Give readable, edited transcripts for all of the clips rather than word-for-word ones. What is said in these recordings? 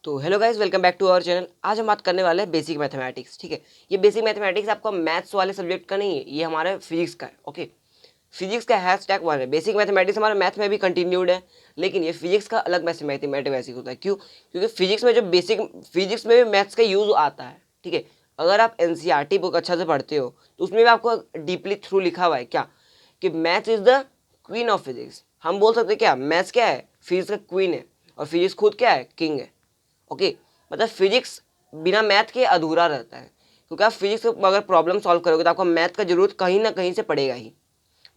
तो hello guys, welcome back to our channel. आज हम बात करने वाले हैं बेसिक मैथमेटिक्स। ठीक है, ये बेसिक मैथमेटिक्स आपका मैथ्स वाले सब्जेक्ट का नहीं है, ये हमारे फिजिक्स का है। ओके, फिजिक्स का हैशटैग वन है। बेसिक मैथमेटिक्स हमारे मैथ में भी कंटिन्यूड है, लेकिन ये फिजिक्स का अलग मैथमेटिक्स होता है। क्यों? क्योंकि फिजिक्स में जो बेसिक फिजिक्स में भी मैथ्स का यूज आता है। ठीक है, अगर आप एनसीईआरटी बुक अच्छा से पढ़ते हो तो उसमें भी आपको डीपली थ्रू लिखा हुआ है क्या, कि maths is the queen of physics. हम बोल सकते हैं क्या, मैथ्स क्या है, फिजिक्स का क्वीन है, और फिजिक्स खुद क्या है, किंग है। ओके, मतलब फिजिक्स बिना मैथ के अधूरा रहता है, क्योंकि आप फिजिक्स को अगर प्रॉब्लम सॉल्व करोगे तो आपको मैथ का जरूरत कहीं ना कहीं से पड़ेगा ही।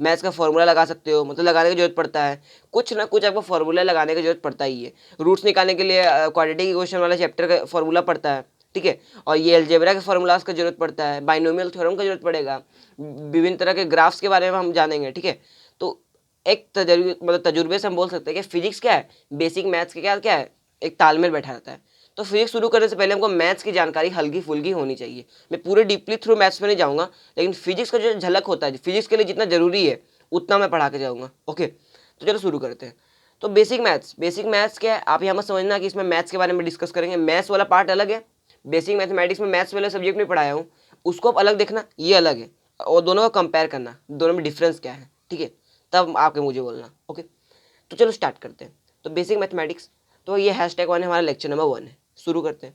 मैथ्स का फॉर्मूला लगा सकते हो, मतलब लगाने की जरूरत पड़ता है, कुछ ना कुछ आपको फॉर्मूला लगाने की जरूरत पड़ता ही है। रूट्स निकालने के लिए क्वाड्रेटिक इक्वेशन वाला चैप्टर का फॉर्मूला पड़ता है। ठीक है, और ये अलजेब्रा के फॉर्मूलाज का जरूरत पड़ता है, बाइनोमियल थ्योरम का जरूरत पड़ेगा, विभिन्न तरह के ग्राफ्स के बारे में हम जानेंगे। ठीक है, तो एक तजुर्बे से हम बोल सकते हैं कि फिजिक्स क्या है, बेसिक मैथ्स के क्या क्या है, एक तालमेल बैठा रहता है। तो फिजिक्स शुरू करने से पहले हमको मैथ्स की जानकारी हल्की फुल्की होनी चाहिए। मैं पूरे डीपली थ्रू मैथ्स में नहीं जाऊंगा, लेकिन फिजिक्स का जो झलक होता है, फिजिक्स के लिए जितना जरूरी है उतना मैं पढ़ा के जाऊंगा। ओके, तो चलो शुरू करते हैं। तो बेसिक मैथ्स क्या है, आप यहाँ मत समझना कि इसमें मैथ्स के बारे में डिस्कस करेंगे। मैथ्स वाला पार्ट अलग है, बेसिक मैथमेटिक्स में मैथ्स वाले सब्जेक्ट में पढ़ाया हूँ, उसको आप अलग देखना, ये अलग है। और दोनों को कंपेयर करना, दोनों में डिफरेंस क्या है। ठीक है, तब आपके मुझे बोलना। ओके, तो चलो स्टार्ट करते हैं। तो बेसिक मैथमेटिक्स, तो ये हैशटैग वन है, हमारा लेक्चर नंबर वन है। शुरू करते हैं।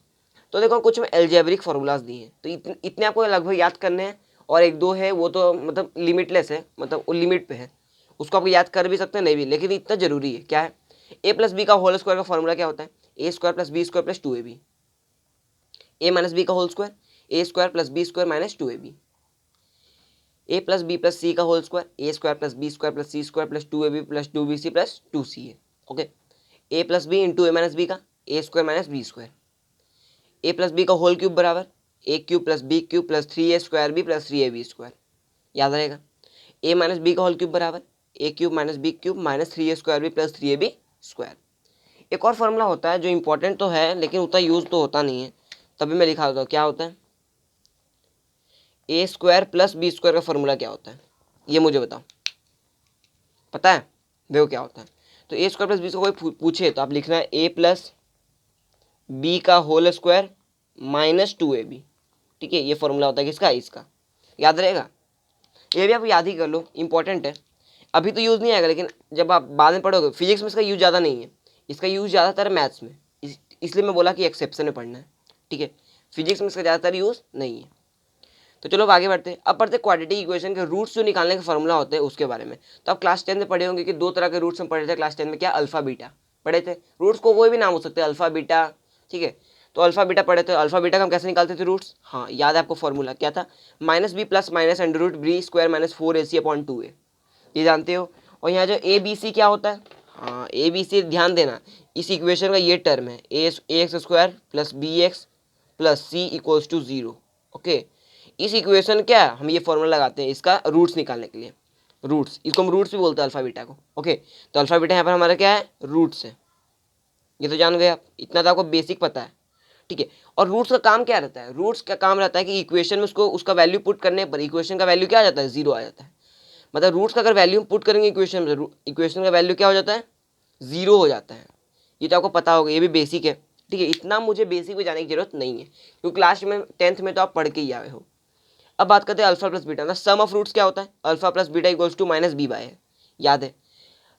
तो देखो कुछ में एल्जेब्रिक फार्मूलाज दिए हैं, तो इतने आपको लगभग याद करने हैं, और एक दो है वो तो मतलब लिमिटलेस है, मतलब वो लिमिट पे है, उसको आप याद कर भी सकते हैं, नहीं भी, लेकिन इतना जरूरी है। क्या है? ए प्लस बी का होल स्क्वायर का फॉर्मूला क्या होता है? A square plus B square plus two A B. A minus B का whole square, A square plus B square minus two A B. A plus B plus C का whole square, A square plus B square plus C square plus two A B plus two B C plus two C है। Okay, A plus B into A minus B का, A square minus B square. A plus B का whole cube बराबर A cube plus B cube plus three A square B plus three A B square. याद रहेगा। A minus B का whole cube बराबर A cube minus B cube minus three A square B plus three A B square. एक और formula होता है जो important तो है लेकिन उतना यूज तो होता नहीं है, तभी मैं लिखा देता हूँ। क्या होता है? A square plus B square का फॉर्मूला क्या होता है, ये मुझे बताओ। पता है? देखो क्या होता है। तो A square plus B square कोई पूछे तो आप लिखना है ए प्लस बी का whole square minus two A B. ठीक है, ये फॉर्मूला होता है किसका? इसका। याद रहेगा, ये भी आप याद ही कर लो, इंपॉर्टेंट है। अभी तो यूज़ नहीं आएगा, लेकिन जब आप बाद में पढ़ोगे, फिजिक्स में इसका यूज ज़्यादा नहीं है, इसका यूज ज़्यादातर मैथ्स में, इसलिए मैं बोला कि एक्सेप्शन में पढ़ना है। ठीक है, फिजिक्स में इसका ज़्यादातर यूज़ नहीं है। तो चलो अब आगे बढ़ते हैं। अब पढ़ते क्वाड्रेटिक इक्वेशन के रूट्स जो निकालने का फॉर्मूला होते हैं उसके बारे में। तो आप क्लास 10 में पढ़े होंगे कि दो तरह के रूट्स हम पढ़े थे क्लास 10 में। क्या? अल्फा बीटा पढ़े थे। रूट्स को कोई भी नाम हो सकते हैं, अल्फा बीटा। ठीक है, तो अल्फा बीटा पढ़े थे। अल्फा बीटा का हम कैसे निकालते थे रूट्स? हाँ, याद है आपको फॉर्मूला क्या था? Minus B plus minus under root B square minus four A C upon two A, ये जानते हो। और यहाँ जो ए बी सी क्या होता है? हाँ, ए बी सी ध्यान देना, इस इक्वेशन का ये टर्म है, A X square plus B X plus C equals to zero. Okay, इस इक्वेशन क्या है, हम ये फॉर्मूला लगाते हैं इसका रूट्स निकालने के लिए। रूट्स, इसको हम रूट्स भी बोलते हैं अल्फा बीटा को। ओके, तो अल्फा बीटा यहाँ पर हमारा क्या है? रूट्स है। ये तो जान गए आप, इतना तो आपको बेसिक पता है। ठीक है, और रूट्स का काम क्या रहता है? रूट्स का काम रहता है कि इक्वेशन में उसको उसका वैल्यू पुट करने पर इक्वेशन का वैल्यू क्या आ जाता है? जीरो आ जाता है। मतलब रूट्स का अगर वैल्यू पुट करेंगे इक्वेशन में, इक्वेशन का वैल्यू क्या हो जाता है? जीरो हो जाता है। ये तो आपको पता होगा, ये भी बेसिक है। ठीक है, इतना मुझे बेसिक में जाने की जरूरत नहीं है, क्योंकि क्लास में 10th में तो आप पढ़ के ही आए हो। अब बात करते हैं alpha plus beta. Sum of roots क्या होता है? Alpha plus beta equals to minus B by है। याद है,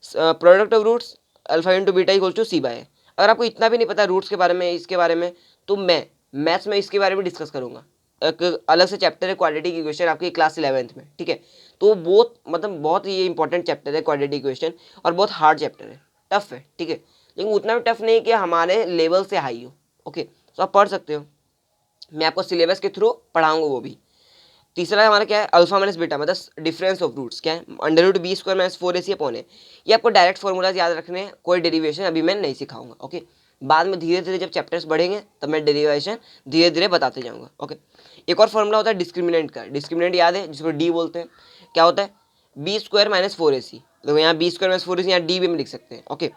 product of roots alpha into beta equals to C by है। अगर आपको इतना भी नहीं पता रूट्स के बारे में, इसके बारे में, तो मैं मैथ्स में इसके बारे में डिस्कस करूंगा। एक अलग से चैप्टर है क्वाड्रेटिक इक्वेशन, आपकी क्लास 11th में। ठीक है, तो बहुत मतलब बहुत ये इंपॉर्टेंट चैप्टर है क्वाड्रेटिक इक्वेशन, और बहुत हार्ड चैप्टर है, टफ है। ठीक है, लेकिन उतना भी टफ नहीं कि हमारे लेवल से हाई हो। ओके, तो आप पढ़ सकते हो, मैं आपको सिलेबस के थ्रू पढ़ाऊंगा वो भी। तीसरा हमारा क्या है? अल्फा माइनस बीटा, मतलब डिफरेंस ऑफ रूट्स क्या है? Under root B square minus four A C upon है। ये आपको डायरेक्ट फॉर्मूलाज याद रखने हैं, कोई डेरिवेशन अभी मैं नहीं सिखाऊंगा। ओके, बाद में धीरे धीरे जब चैप्टर्स बढ़ेंगे तब मैं डेरिवेशन धीरे धीरे बताते जाऊंगा। ओके, एक और फॉर्मूला होता है डिस्क्रिमिनेंट का। डिस्क्रिमिनेंट याद है, जिसको डी बोलते हैं। क्या होता है? B square minus four A सी। तो यहाँ B square minus four A सी, यहाँ डी भी हम लिख सकते हैं। ओके,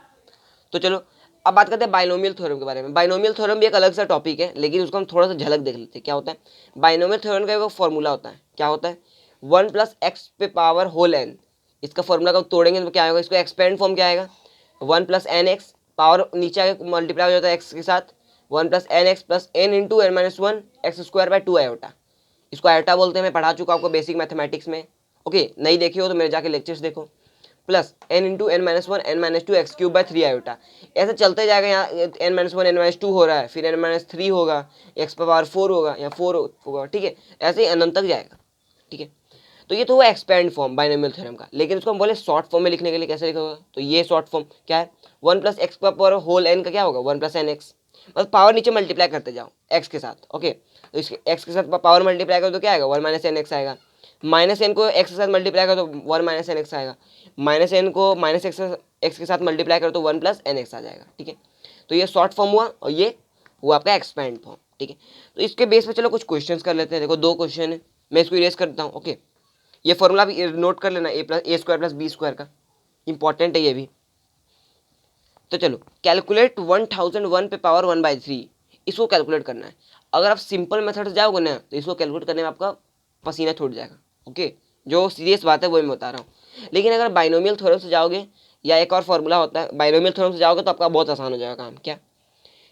तो चलो अब बात करते हैं बाइनोमियल थ्योरम के बारे में। बाइनोमियल थ्योरम भी एक अलग सा टॉपिक है, लेकिन उसको हम थोड़ा सा झलक देख लेते हैं। क्या होता है बाइनोमियल थ्योरम का? एक फॉर्मूला होता है। क्या होता है? वन प्लस एक्स पे पावर होल एन। इसका फॉर्मूला कब तोड़ेंगे तो क्या आएगा? इसको एक्सपेंड फॉर्म क्या आएगा? One plus N X, power नीचे आगे मल्टीप्लाई हो जाता है एक्स के साथ, 1 + n x + n into n - 1 x² / 2 iota. इसको आयोटा बोलते हैं, मैं पढ़ा चुका आपको बेसिक मैथमेटिक्स में। ओके, नहीं देखी हो तो मेरे जाके लेक्चर्स देखो। Plus n into n - 1 n - 2 x³ / 3 iota. ऐसे चलते जाएगा, यहाँ n - 1 n - 2 हो रहा है, फिर n - 3 होगा, x⁴ होगा या 4 होगा, ठीक है, ऐसे ही अनंत तक जाएगा, ठीक है। तो ये तो हुआ एक्सपेंड फॉर्म बाइनोमियल थ्योरम का। लेकिन इसको हम बोले शॉर्ट फॉर्म में लिखने के लिए कैसे लिखा होगा, तो ये शॉर्ट फॉर्म क्या है, 1 + x² का क्या होगा 1 + nx, बस पावर नीचे मल्टीप्लाई करते जाओ x के साथ। ओके, तो इसके x के साथ पावर मल्टीप्लाई करो तो क्या आएगा 1 - nx आएगा। -n को x के साथ मल्टीप्लाई करो तो 1 - nx आएगा। -n को -x के साथ मल्टीप्लाई करो तो 1 + nx आ जाएगा, ठीक है। तो ये शॉर्ट फॉर्म हुआ और ये हुआ आपका एक्सपेंड फॉर्म, ठीक है। तो इसके बेस पे चलो कुछ क्वेश्चंस कर लेते हैं। देखो 2 क्वेश्चन है, मैं इसको इरेज करता हूँ। ओके, ये फॉर्मूला भी नोट कर लेना, a² + b² का, इंपॉर्टेंट है ये भी। तो चलो, कैलकुलेट 1001 पे पावर 1/3, इसको कैलकुलेट करना है। अगर आप सिंपल मेथड से जाओगे ना तो इसको कैलकुलेट करने में आपका पसीना छूट जाएगा। ओके, जो सीरियस बात है वो मैं बता रहा हूँ। लेकिन अगर बाइनोमियल थ्योरम से जाओगे, या एक और फॉर्मूला होता है बाइनोमियल थ्योरम से जाओगे, तो आपका बहुत आसान हो जाएगा काम। क्या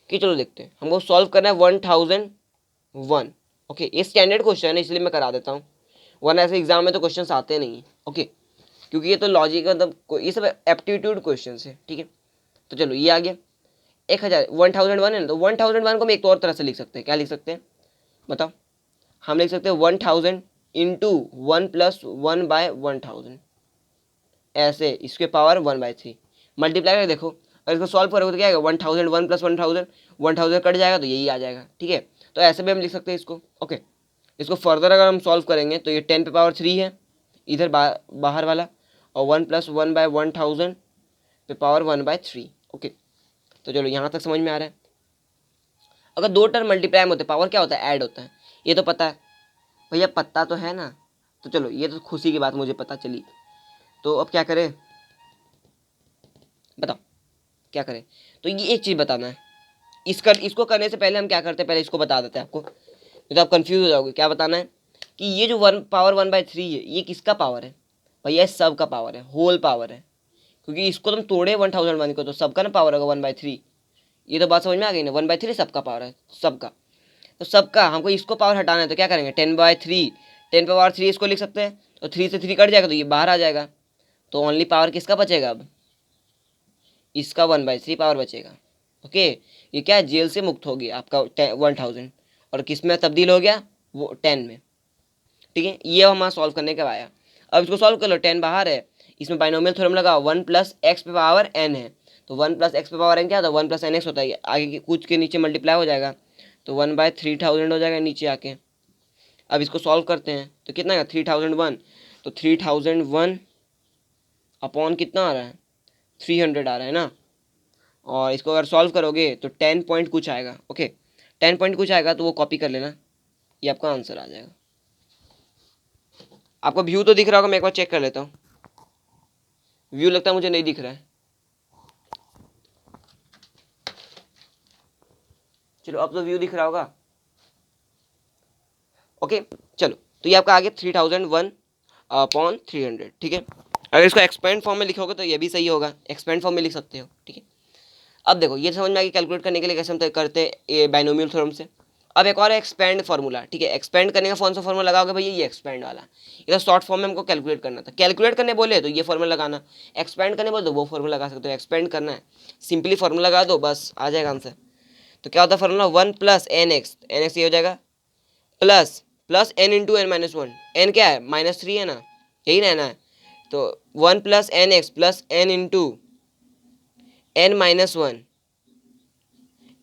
कि चलो देखते हैं, हमको सॉल्व करना है 1001। ओके, ये स्टैंडर्ड क्वेश्चन है इसलिए मैं करा देता हूँ, वरना ऐसे एग्जाम में तो क्वेश्चन आते नहीं है। ओके, क्योंकि ये तो लॉजिक मतलब ये सब एप्टीट्यूड क्वेश्चन है, ठीक है। तो चलो ये आ गया 1001 है ना, तो 1001 को हम एक तो और तरह से लिख सकते हैं। क्या लिख सकते हैं बताओ, हम लिख सकते हैं 1000 इंटू 1 + 1/1000, ऐसे इसके पावर 1/3 मल्टीप्लाई करके देखो। और इसको सॉल्व करोगे तो क्या आएगा 1001 + 1000 कट जाएगा तो यही आ जाएगा, ठीक है। तो ऐसे भी हम लिख सकते हैं इसको। ओके, इसको फर्दर अगर हम सॉल्व करेंगे तो ये 10 पे पावर 3 है इधर बाहर वाला, और 1 + 1/1000 पे पावर 1/3। ओके, तो चलो यहाँ तक समझ में आ रहा है। अगर 2 टर्म मल्टीप्लाई में होते पावर क्या होता है, ऐड होता है, ये तो पता है भैया, पता तो है ना। तो चलो ये तो खुशी की बात मुझे पता चली। तो अब क्या करें बताओ, क्या करें। तो ये एक चीज़ बताना है, इसको करने से पहले हम क्या करते हैं, पहले इसको बता देते हैं आपको, नहीं तो आप कंफ्यूज हो जाओगे। क्या बताना है कि ये जो पावर 1/3 है, ये किसका पावर है भैया, सब का पावर है, होल पावर है। क्योंकि इसको तुम तोड़े 1001 को, तो सबका ना पावर होगा 1/3। ये तो बात समझ में आ गई ना, 1/3 सबका पावर है, सबका। तो सबका हमको इसको पावर हटाना है, तो क्या करेंगे 10/3, 10 पे पावर 3 इसको लिख सकते हैं। तो 3 से 3 कट जाएगा तो ये बाहर आ जाएगा, तो ओनली पावर किसका बचेगा अब, इसका 1/3 पावर बचेगा। ओके, ये क्या है, जेल से मुक्त हो गया आपका 1000, और किस में तब्दील हो गया वो 10 में, ठीक है। ये हमारा सॉल्व करने का आया। अब इसको सॉल्व कर लो, 10 बाहर है, इसमें बाइनोमियल थ्योरम लगाओ, 1 + x पे पावर n है, तो 1 + x पे पावर n क्या होता है 1 + nx होता है, आगे कुछ के नीचे मल्टीप्लाई हो जाएगा, तो 1/3000 हो जाएगा नीचे आके। अब इसको सॉल्व करते हैं तो कितना आएगा 3001, तो 3001 अपॉन कितना आ रहा है 300 आ रहा है ना। और इसको अगर सॉल्व करोगे तो 10 पॉइंट कुछ आएगा। ओके, 10 पॉइंट कुछ आएगा तो वो कॉपी कर लेना, ये आपका आंसर आ जाएगा। आपको व्यू तो दिख रहा होगा, मैं एक बार चेक कर लेता हूँ। व्यू लगता है मुझे नहीं दिख रहा है, चलो अब तो व्यू दिख रहा होगा। ओके, चलो तो ये आपका आ गया 3001 अपॉन 300, ठीक है। अगर इसको एक्सपेंड फॉर्म में लिखोगे तो ये भी सही होगा, एक्सपेंड फॉर्म में लिख सकते हो, ठीक है। अब देखो ये समझ में आ गया कैलकुलेट करने के लिए कैसे हम करते हैं ये बाइनोमियल थ्योरम से। अब एक और एक्सपेंड फार्मूला, ठीक है। एक्सपेंड करने का कौन सा फार्मूला लगाओगे भैया, ये एक्सपेंड वाला। ये तो शॉर्ट फॉर्म में हमको कैलकुलेट करना था, कैलकुलेट करने बोले तो ये फार्मूला लगाना, एक्सपेंड करने बोले तो वो फार्मूला लगा सकते हो। एक्सपेंड करना है सिंपली फार्मूला लगा दो, बस आ जाएगा आंसर। तो क्या होता है फार्मूला 1 + nx, nx ये हो जाएगा plus n into n - 1, n क्या है -3 है ना, यही रहना है। तो 1 + nx plus n into n - 1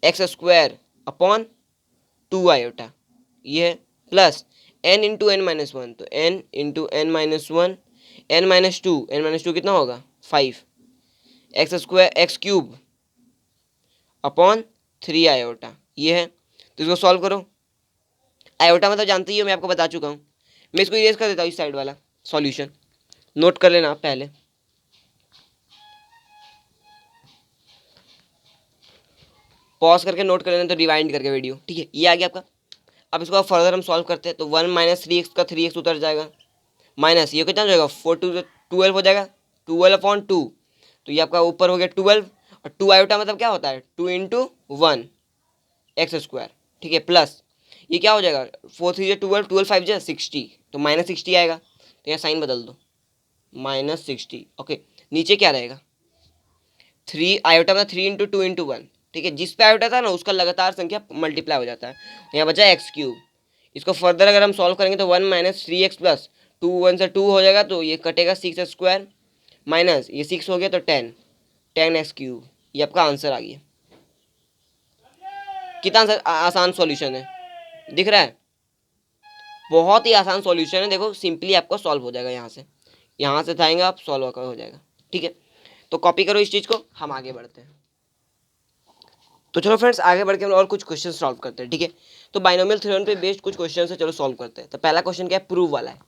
x² upon 2 iota, ये है प्लस n इंटू n - 1, तो n इंटू n - 1 n - 2 कितना होगा 5 x³ अपॉन 3 आयोटा, ये है। तो इसको सॉल्व करो, आयोटा मतलब जानते ही हो, मैं आपको बता चुका हूँ। मैं इसको इरेज कर देता हूँ, इस साइड वाला सॉल्यूशन नोट कर लेना आप पहले। पॉज करके नोट कर लेना, तो रिवाइंड करके वीडियो, ठीक है। ये आ गया आपका। अब इसको फर्दर हम सॉल्व करते हैं, तो 1 - 3x का 3x उतर जाएगा, माइनस ये कितना हो जाएगा 4 2 12 हो जाएगा, 12/2। तो ये आपका ऊपर हो गया 12, और 2 आयोटा मतलब क्या होता है 2 × 1, एक्स स्क्वायर, ठीक है, प्लस ये क्या हो जाएगा, 4 3 जा 12, 12 5 जा 60, तो -60 आएगा, तो यहाँ साइन बदल दो, -60। ओके, नीचे क्या रहेगा, 3 आयोटा में 3 इंटू 2 इंटू 1, ठीक है, जिस पे आयोटा था ना उसका लगातार संख्या मल्टीप्लाई हो जाता है, यहाँ बचा एक्स क्यूब। इसको फर्दर अगर हम सॉल्व करेंगे तो 1 - 3x प्लस 2 1 से 2 हो जाएगा, तो ये कटेगा 6 स्क्वायर, माइनस ये 6 हो गया तो 10 x क्यूब। ये आपका आंसर आ गया। कितना आंसर आसान सॉल्यूशन है, दिख रहा है, बहुत ही आसान सॉल्यूशन है। देखो सिंपली आपको सॉल्व हो जाएगा, यहाँ से थाएंगे आप सॉल्व हो जाएगा, ठीक है। तो कॉपी करो इस चीज़ को, हम आगे बढ़ते हैं। तो चलो फ्रेंड्स आगे बढ़ के हम और कुछ क्वेश्चन सॉल्व करते हैं, ठीक है। तो बाइनोमियल थ्योरम पे बेस्ड कुछ क्वेश्चन है, चलो सॉल्व करते हैं। तो पहला क्वेश्चन क्या है, प्रूव वाला है।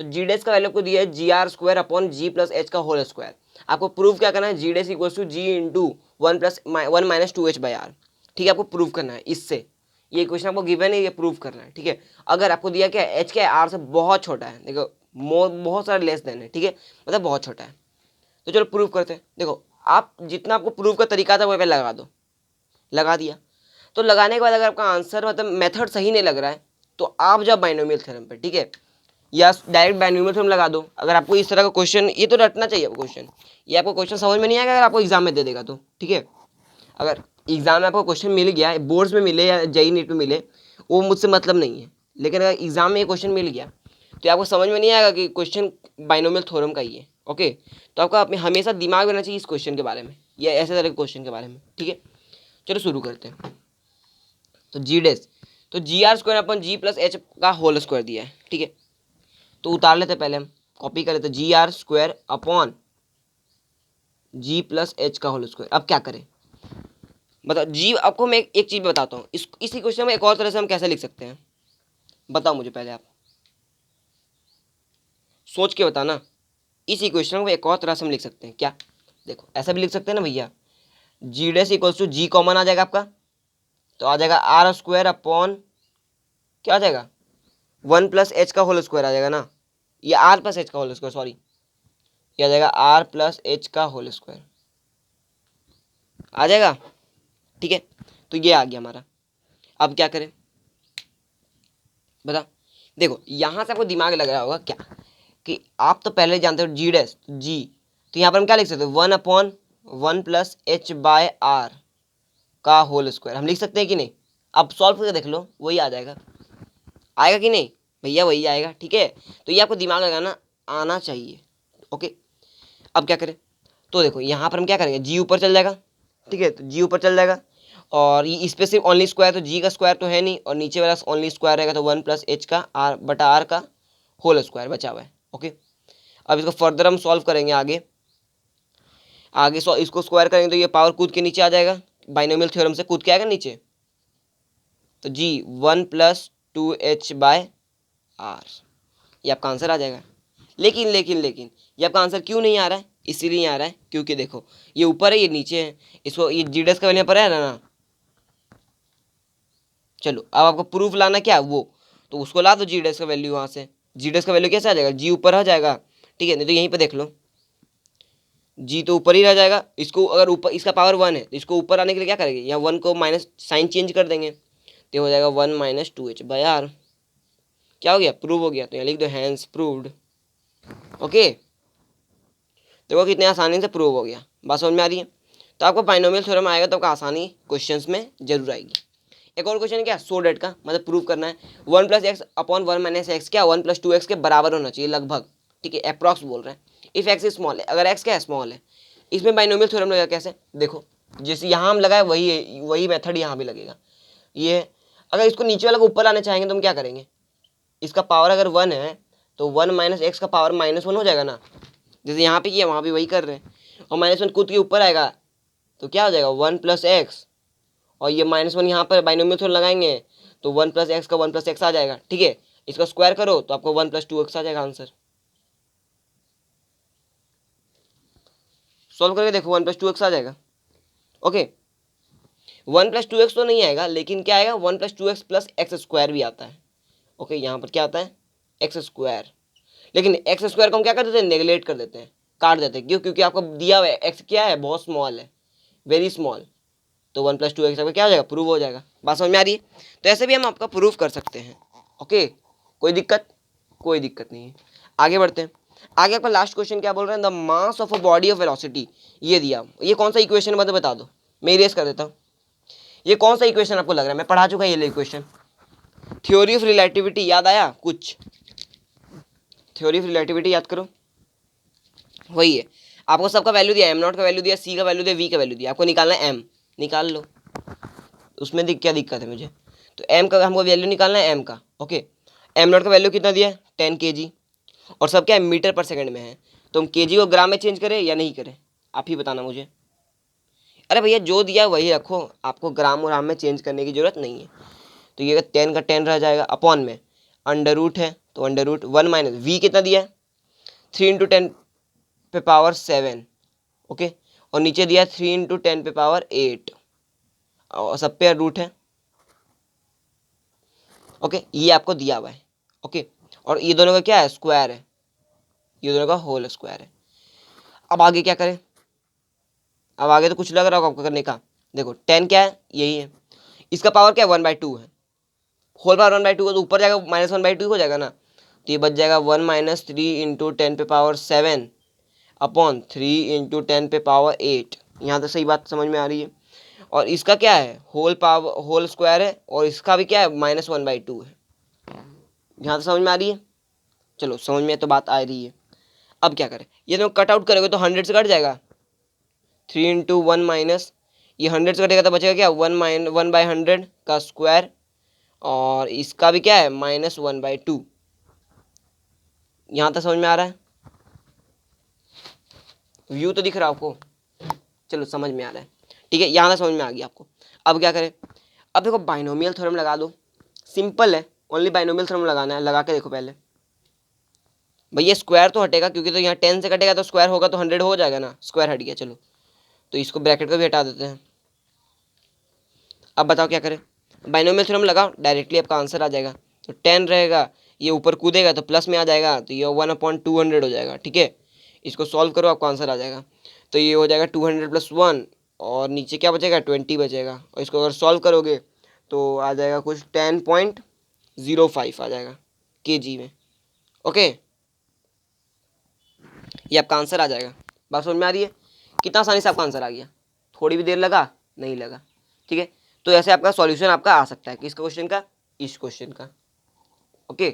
तो जी डेस का वैल्यू को दिया है GR² upon G plus H का होल स्क्वायर। आपको प्रूव क्या करना है, G dash equals to G into 1 minus 2H/R, ठीक है, आपको प्रूव करना है इससे। ये क्वेश्चन आपको गिवन है, ये प्रूव करना है, ठीक है। अगर आपको दिया क्या है, H क्या है R से बहुत छोटा है, देखो बहुत सारा लेस देन है, ठीक है, मतलब बहुत छोटा है। तो चलो प्रूव करते हैं। देखो आप जितना आपको प्रूव का तरीका था वो पे लगा दो, लगा दिया। तो लगाने के बाद अगर आपका आंसर मतलब मेथड सही नहीं लग रहा है तो आप जाओ बाइनोमियल थ्योरम पे, ठीक है, या डायरेक्ट बाइनोमियल थ्योरम लगा दो। अगर आपको इस तरह का क्वेश्चन, ये तो रटना चाहिए आपको क्वेश्चन, ये आपको क्वेश्चन समझ में नहीं आएगा अगर आपको एग्जाम में दे देगा तो, ठीक है। अगर एग्जाम में आपको क्वेश्चन मिल गया, बोर्ड्स में मिले या JEE नीट में मिले, वो मुझसे मतलब नहीं है, लेकिन अगर एग्जाम में ये क्वेश्चन मिल गया तो आपको समझ में नहीं आएगा कि क्वेश्चन बाइनोमियल थ्योरम का ही है, ओके। तो आपका अपने हमेशा दिमाग में रहना चाहिए इस क्वेश्चन के बारे में या ऐसे तरह के क्वेश्चन के बारे में, ठीक है। चलो शुरू करते हैं। तो जी डेस, तो GR² अपन G प्लस H का होल स्क्वायर दिया है, ठीक है। तो उतार लेते पहले, हम कॉपी कर लेते, GR² upon G plus H का होल स्क्वायर। अब क्या करें बताओ जी, आपको मैं एक चीज़ बताता हूँ, इसी क्वेश्चन में एक और तरह से हम कैसे लिख सकते हैं, बताओ मुझे पहले आप सोच के बताना। इस इक्वेशन को एक और तरह से हम लिख सकते हैं क्या, देखो ऐसा भी लिख सकते हैं ना भैया, जी dash equals to ji common आ जाएगा आपका, तो आ जाएगा R² अपॉन क्या आ जाएगा 1 + H का होल स्क्वायर आ जाएगा ना, ये R+H का होल स्क्वायर, सॉरी, ये आ जाएगा R+H का होल स्क्वायर आ जाएगा, ठीक है। तो ये आ गया हमारा। अब क्या करें बता, देखो यहाँ से आपको दिमाग लग रहा होगा क्या कि आप तो पहले जानते हो जी डेस जी, तो यहाँ पर हम क्या लिख सकते हैं 1/1 + H/R का होल स्क्वायर हम लिख सकते हैं कि नहीं। अब सॉल्व करके देख लो, वही आ जाएगा, आएगा कि नहीं भैया, वही आएगा, ठीक है। तो ये आपको दिमाग लगाना आना चाहिए, ओके। अब क्या करें, तो देखो यहाँ पर हम क्या करेंगे, जी ऊपर चल जाएगा, ठीक है, तो जी ऊपर चल जाएगा, और ये इस पे सिर्फ ओनली स्क्वायर, तो जी का स्क्वायर तो है नहीं, और नीचे वाला ओनली स्क्वायर रहेगा, तो 1 + H का R/R का होल स्क्वायर बचा हुआ है, ओके। अब इसको फर्दर हम सॉल्व करेंगे आगे आगे इसको स्क्वायर करेंगे तो ये पावर कूद के नीचे आ जाएगा, बाइनोमियल थ्योरम से कूद के आएगा नीचे, तो जी 1 + 2H/R, ये आपका आंसर आ जाएगा। लेकिन ये आपका आंसर क्यों नहीं आ रहा है, इसीलिए आ रहा है क्योंकि देखो ये ऊपर है ये नीचे है, इसको ये जी डेस का वैल्यू पर है ना। चलो अब आपको प्रूफ लाना क्या वो, तो उसको ला दो जी डेस का वैल्यू, वहाँ से जी डेस का वैल्यू कैसे आ जाएगा, जी ऊपर आ जाएगा, ठीक है, नहीं तो यहीं पर देख लो जी तो ऊपर ही रह जाएगा। इसको अगर ऊपर, इसका पावर 1 है तो इसको ऊपर आने के लिए क्या करेंगे, यहाँ 1 को माइनस साइन चेंज कर देंगे, तो हो जाएगा 1 - 2H/R, क्या हो गया, प्रूव हो गया। तो यहाँ लिख दो हैंस प्रूव्ड, ओके। देखो कितने आसानी से प्रूव हो गया, बात समझ में आ रही है। तो आपको बाइनोमियल थ्योरम आएगा तो आपको आसानी क्वेश्चंस में जरूर आएगी। एक और क्वेश्चन क्या, सो डेट का मतलब प्रूव करना है 1 + X अपॉन 1 - X क्या 1 + 2X के बराबर होना चाहिए लगभग, ठीक है, अप्रॉक्स बोल रहे हैं। इफ X इज स्मॉल है, अगर X क्या है स्मॉल है, इसमें बाइनोमियल थ्योरम लगेगा कैसे, देखो जैसे यहाँ हम लगाए वही मेथड यहाँ भी लगेगा। ये अगर इसको नीचे वाला को ऊपर लाना चाहेंगे तो हम क्या करेंगे, इसका पावर अगर 1 है तो 1 - X का पावर -1 हो जाएगा ना, जैसे यहाँ पे किया वहाँ भी वही कर रहे हैं, और -1 कूद के ऊपर आएगा तो क्या हो जाएगा 1 + X, और ये -1 यहाँ पर बाइनोमियल थ्योरम लगाएंगे तो 1 + X का 1 + X आ जाएगा, ठीक है। इसका स्क्वायर करो तो आपको 1 + 2X आ जाएगा आंसर। सॉल्व करके देखो 1 + 2X आ जाएगा, ओके। 1 + 2X तो नहीं आएगा, लेकिन क्या आएगा 1 + 2X + X² भी आता है, ओके। यहाँ पर क्या आता है X², लेकिन X² को हम क्या कर देते हैं, नेगलेक्ट कर देते हैं, काट देते हैं, क्यों, क्योंकि आपको दिया हुआ है एक्स क्या है, बहुत स्मॉल है, वेरी स्मॉल, तो 1 + 2x आपका क्या हो जाएगा, प्रूव हो जाएगा। बात समझ में आ रही है। तो ऐसे भी हम आपका प्रूफ कर सकते हैं। ओके, कोई दिक्कत, कोई दिक्कत नहीं है। आगे बढ़ते हैं। आगे आपका लास्ट क्वेश्चन क्या बोल रहे हैं, the mass of a body of velocity, ये दिया। ये कौन सा इक्वेशन मतलब बता दो, मैं इरेज कर देता हूँ। ये कौन सा इक्वेशन आपको लग रहा है, मैं पढ़ा चुका है ये इक्वेशन। थ्योरी ऑफ रिलेटिविटी याद आया कुछ, थ्योरी ऑफ रिलेटिविटी याद करो, वही है। आपको सबका वैल्यू दिया, m0 का वैल्यू दिया, c का वैल्यू दिया, v का वैल्यू दिया, आपको निकालना है m, निकाल लो, उसमें क्या दिक्कत है मुझे। तो m का हमको वैल्यू निकालना है m का। ओके, m0 का वैल्यू कितना दिया, 10 kg, और सब क्या है, मीटर पर सेकंड में है। तो हम kg को ग्राम में चेंज करें या नहीं करें, आप ही बताना मुझे। अरे भैया जो दिया वही रखो, आपको ग्राम और ग्राम में चेंज करने की जरूरत नहीं है। तो ये 10 का 10 रह जाएगा, अपॉन में अंडर रूट है, तो अंडर रूट 1 माइनस वी कितना दिया है, 3 × 10 पे पावर 7। ओके, और नीचे दिया 3 × 10 पे पावर 8, और सब पे रूट है। ओके, ये आपको दिया हुआ है। ओके, और ये दोनों का क्या है, स्क्वायर है, ये दोनों का होल स्क्वायर है। अब आगे क्या करें, अब आगे तो कुछ लग रहा होगा आपको करने का। देखो 10 क्या है, यही है, इसका पावर क्या है, 1/2 है, होल पावर 1/2 है, तो ऊपर जाएगा -1/2 हो जाएगा ना। तो ये बच जाएगा 1 - 3 × 10 पे पावर 7 अपॉन 3 × 10 पे पावर 8। यहाँ तक सही बात समझ में आ रही है। और इसका क्या है, होल स्क्वायर है, और इसका भी क्या है, -1/2 है। यहाँ तक समझ में आ रही है। चलो समझ में तो बात आ रही है। अब क्या करें, ये तो कट आउट करोगे तो 100 से कट जाएगा, 3 × 1 माइनस, ये 100 से कटेगा तो बचेगा क्या, 1/100 का स्क्वायर, और इसका भी क्या है, -1/2। यहाँ तक समझ में आ रहा है, व्यू तो दिख रहा है आपको, चलो समझ में आ रहा है, ठीक है, यहाँ तक समझ में आ गया आपको। अब क्या करें, अब देखो बाइनोमियल थ्योरम लगा दो, सिंपल है, ओनली बाइनोमियल थ्योरम लगाना है, लगा के देखो पहले। भैया स्क्वायर तो हटेगा, क्योंकि तो यहाँ 10 से कटेगा तो स्क्वायर होगा तो 100 हो जाएगा ना, स्क्वायर हट गया। चलो तो इसको ब्रैकेट को भी हटा देते हैं। अब बताओ क्या करें, बाइनोमियल थ्योरम लगाओ, डायरेक्टली आपका आंसर आ जाएगा। तो 10 रहेगा, ये ऊपर कूदेगा तो प्लस में आ जाएगा, तो ये 1/200 हो जाएगा। ठीक है, इसको सॉल्व करो, आपको आंसर आ जाएगा। तो ये हो जाएगा 200 + 1, और नीचे क्या बचेगा, 20 बचेगा, और इसको अगर सॉल्व करोगे तो आ जाएगा कुछ 10.05 आ जाएगा kg में। ओके, ये आपका आंसर आ जाएगा। बात समझ में आ रही है, कितना आसानी से आपका आंसर आ गया, थोड़ी भी देर लगा नहीं लगा। ठीक है, तो ऐसे आपका सॉल्यूशन आपका आ सकता है, किसका क्वेश्चन का, इस क्वेश्चन का। ओके,